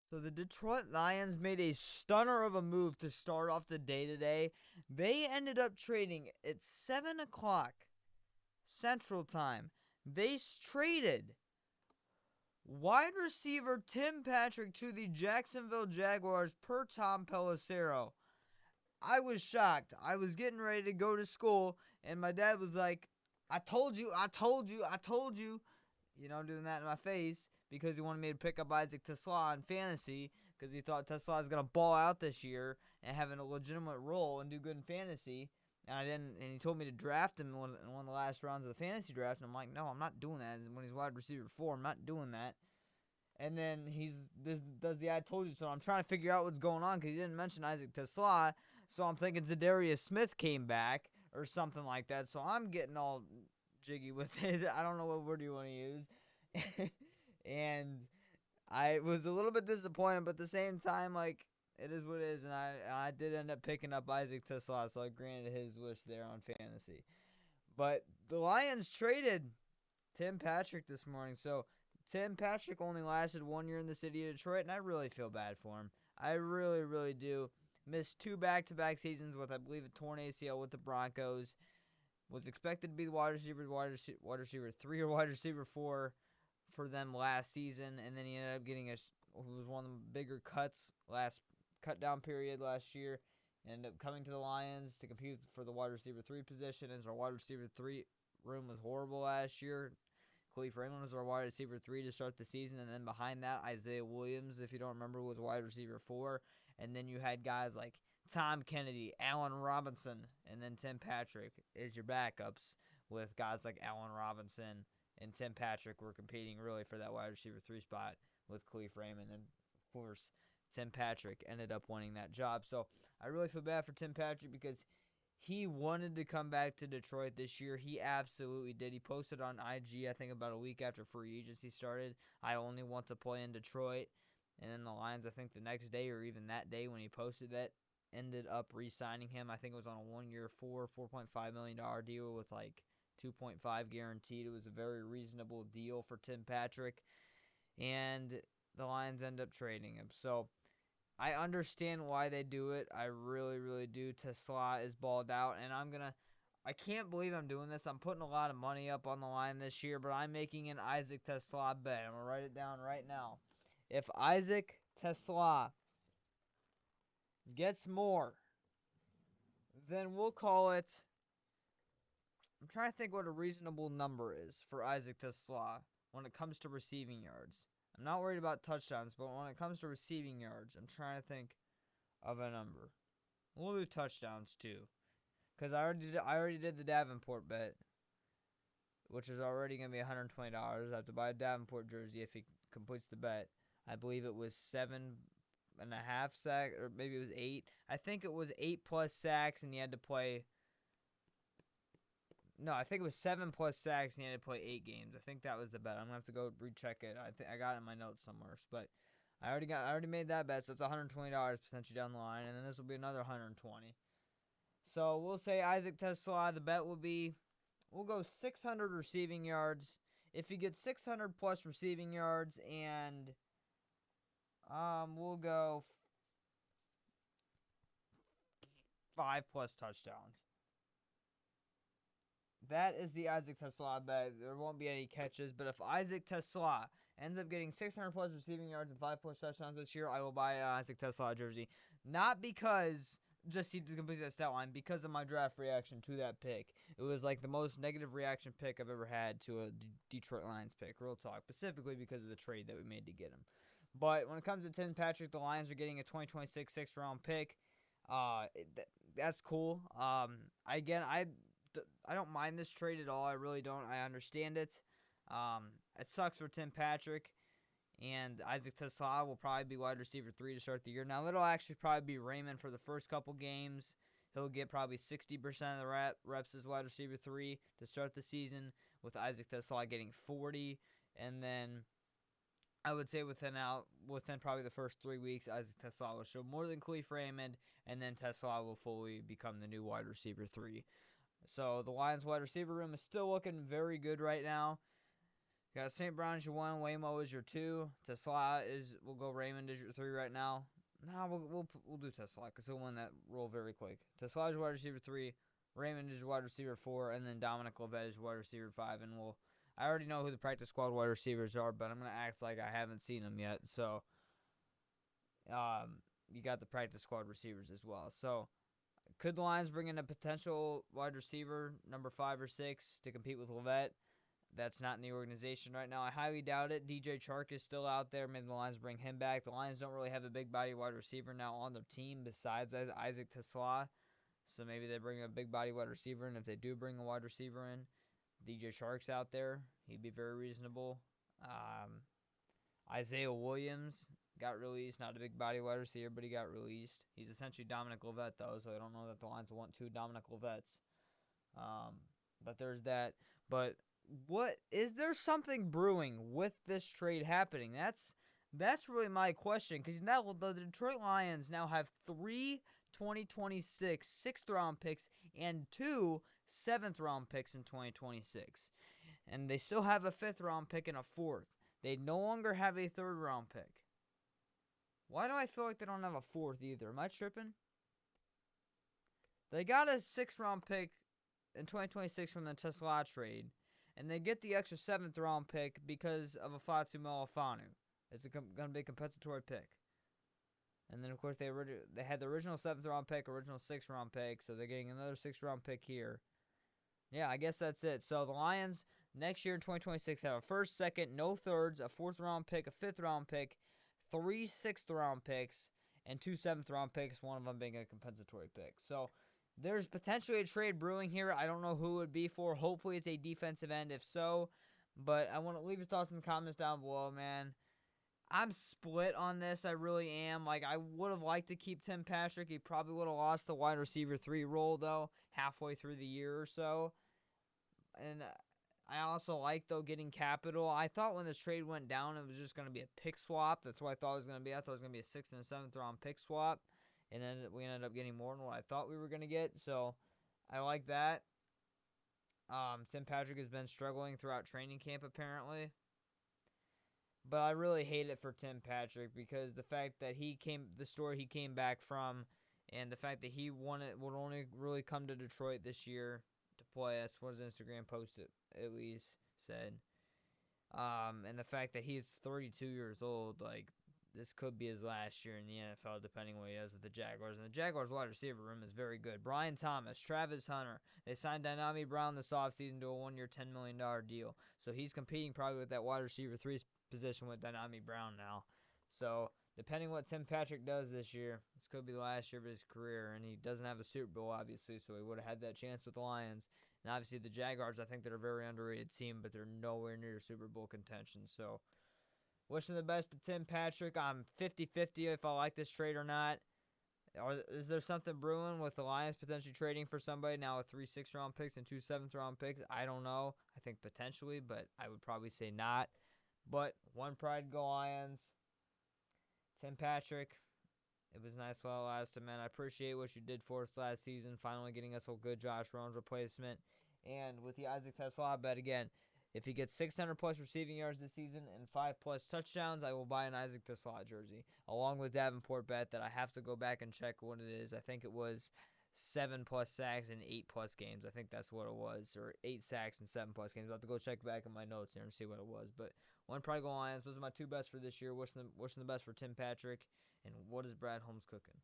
So the Detroit Lions made a stunner of a move to start off the day today. They ended up trading at 7 o'clock Central Time. They traded wide receiver Tim Patrick to the Jacksonville Jaguars per Tom Pelissero. I was shocked. I was getting ready to go to school, and my dad was like, I told you, I told you, I told you. Doing that in my face because he wanted me to pick up Isaac Tesla in fantasy because he thought Tesla was going to ball out this year and have a legitimate role and do good in fantasy. And I didn't, and he told me to draft him in one of the last rounds of the fantasy draft. And I'm like, no, I'm not doing that. When he's wide receiver 4, I'm not doing that. And then this does the I told you so. I'm trying to figure out what's going on because he didn't mention Isaac Tesla. So I'm thinking Zadarius Smith came back or something like that. So I'm getting all jiggy with it. I don't know what word you want to use. And I was a little bit disappointed, but at the same time, like, it is what it is. And I did end up picking up Isaac Tesla, so I granted his wish there on fantasy. But the Lions traded Tim Patrick this morning. So Tim Patrick only lasted 1 year in the city of Detroit, and I really feel bad for him. I really, really do. Missed 2 back-to-back seasons with, I believe, a torn ACL with the Broncos. Was expected to be the wide receiver 3 or wide receiver 4 for them last season, and then he ended up getting it was one of the bigger cut down period last year. Ended up coming to the Lions to compete for the wide receiver 3 position, as our wide receiver 3 room was horrible last year. Khalif Raymond was our wide receiver 3 to start the season, and then behind that, Isaiah Williams, if you don't remember, was wide receiver 4. And then you had guys like Tom Kennedy, Allen Robinson, and then Tim Patrick as your backups, with guys like Allen Robinson and Tim Patrick were competing really for that wide receiver 3 spot with Khalif Raymond. And, of course, Tim Patrick ended up winning that job. So I really feel bad for Tim Patrick because he wanted to come back to Detroit this year. He absolutely did. He posted on IG, I think about a week after free agency started, I only want to play in Detroit. And then the Lions, I think the next day or even that day when he posted that, ended up re-signing him. I think it was on a 1-year, $4.5 million deal with like 2.5 guaranteed. It was a very reasonable deal for Tim Patrick. And the Lions end up trading him. So I understand why they do it. I really, really do. Tesla is balled out, and I can't believe I'm doing this. I'm putting a lot of money up on the line this year, but I'm making an Isaac Tesla bet. I'm going to write it down right now. If Isaac Tesla gets more, then we'll call it, I'm trying to think what a reasonable number is for Isaac Tesla when it comes to receiving yards. I'm not worried about touchdowns, but when it comes to receiving yards, I'm trying to think of a number. We'll do touchdowns too, because I already did the Davenport bet, which is already going to be $120. I have to buy a Davenport jersey if he completes the bet. I believe it was 7.5 sacks, or maybe it was 8. I think it was 8 plus sacks, and he had to play. No, I think it was 7 plus sacks, and he had to play 8 games. I think that was the bet. I'm gonna have to go recheck it. I think I got it in my notes somewhere, but I already made that bet, so it's $120 potentially down the line, and then this will be another 120. So we'll say Isaac Tesla. The bet will be, we'll go 600 receiving yards. If he gets 600 plus receiving yards, and we'll go 5 plus touchdowns. That is the Isaac Tesla bet. There won't be any catches, but if Isaac Tesla ends up getting 600 plus receiving yards and 5 plus touchdowns this year, I will buy an Isaac Tesla jersey. Not because just he completes that stat line, because of my draft reaction to that pick. It was like the most negative reaction pick I've ever had to a Detroit Lions pick. Real talk. Specifically because of the trade that we made to get him. But when it comes to Tim Patrick, the Lions are getting a 2026 6th-round pick. That's cool. I don't mind this trade at all. I really don't. I understand it. It sucks for Tim Patrick, and Isaac Tesla will probably be wide receiver 3 to start the year. Now, it'll actually probably be Raymond for the first couple games. He'll get probably 60% of the reps as wide receiver 3 to start the season, with Isaac Tesla getting 40. And then I would say within probably the first 3 weeks, Isaac Tesla will show more than Khalif Raymond, and then Tesla will fully become the new wide receiver 3. So the Lions wide receiver room is still looking very good right now. You got St. Brown as your 1, Waymo is your 2. Tesla we'll go Raymond as your 3 right now. Nah, we'll do Tesla because he'll win that role very quick. Tesla is your wide receiver 3, Raymond is your wide receiver 4, and then Dominic Lovett is your wide receiver 5. And I already know who the practice squad wide receivers are, but I'm gonna act like I haven't seen them yet. So, you got the practice squad receivers as well. So, could the Lions bring in a potential wide receiver, number 5 or 6, to compete with Lovett? That's not in the organization right now. I highly doubt it. DJ Chark is still out there. Maybe the Lions bring him back. The Lions don't really have a big body wide receiver now on their team besides Isaac Tesla. So maybe they bring a big body wide receiver in. If they do bring a wide receiver in, DJ Chark's out there. He'd be very reasonable. Isaiah Williams got released. Not a big body wide receiver, but he got released. He's essentially Dominic Lovett, though, so I don't know that the Lions will want 2 Dominic Lovetts. But there's that. But is there something brewing with this trade happening? That's really my question, because now the Detroit Lions now have 3 2026 6th-round picks and 2 7th-round picks in 2026. And they still have a 5th-round pick and a 4th. They no longer have a 3rd-round pick. Why do I feel like they don't have a 4th either? Am I tripping? They got a 6th-round pick in 2026 from the Tesla trade, and they get the extra 7th-round pick because of a Fatu Melifonwu. It's going to be a compensatory pick. And then, of course, they had the original 7th-round pick, original 6th-round pick, so they're getting another 6th-round pick here. Yeah, I guess that's it. So the Lions next year in 2026 have a 1st, 2nd, no 3rds, a 4th-round pick, a 5th-round pick, 3 6th-round picks, and 2 7th-round picks, one of them being a compensatory pick. So there's potentially a trade brewing here. I don't know who it would be for. Hopefully it's a defensive end, if so. But I want to leave your thoughts in the comments down below, man. I'm split on this. I really am. Like, I would have liked to keep Tim Patrick. He probably would have lost the wide receiver 3 role, though, halfway through the year or so. And I also like, though, getting capital. I thought when this trade went down, it was just going to be a pick swap. That's what I thought it was going to be. I thought it was going to be a 6th and 7th round pick swap. And then we ended up getting more than what I thought we were going to get. So I like that. Tim Patrick has been struggling throughout training camp, apparently. But I really hate it for Tim Patrick because the fact that the story he came back from, and the fact that he would only really come to Detroit this year to play. That's what his Instagram post at least said. And the fact that he's 32 years old, like, this could be his last year in the NFL, depending on what he does with the Jaguars. And the Jaguars' wide receiver room is very good. Brian Thomas, Travis Hunter. They signed Dynami Brown this offseason to a 1-year, $10 million deal. So he's competing probably with that wide receiver 3 position with Dynami Brown now. So depending what Tim Patrick does this year, this could be the last year of his career. And he doesn't have a Super Bowl, obviously, so he would have had that chance with the Lions. And obviously the Jaguars, I think they're a very underrated team, but they're nowhere near Super Bowl contention. So wishing the best to Tim Patrick. I'm 50-50 if I like this trade or not. Is there something brewing with the Lions potentially trading for somebody now with 3 6th-round picks and 2 7th-round picks? I don't know. I think potentially, but I would probably say not. But one pride, go Lions. Tim Patrick, it was nice while it lasted, man. I appreciate what you did for us last season, finally getting us a good Josh Rollins replacement. And with the Isaac Tesla bet, again, if he gets 600-plus receiving yards this season and 5-plus touchdowns, I will buy an Isaac Tesla jersey, along with Davenport bet that I have to go back and check what it is. I think it was 7-plus sacks in 8-plus games. I think that's what it was, or 8 sacks in 7-plus games. I'll have to go check back in my notes here and see what it was. But one pride, go Lions. Those are my 2 best for this year. Wishing the best for Tim Patrick. And what is Brad Holmes cooking?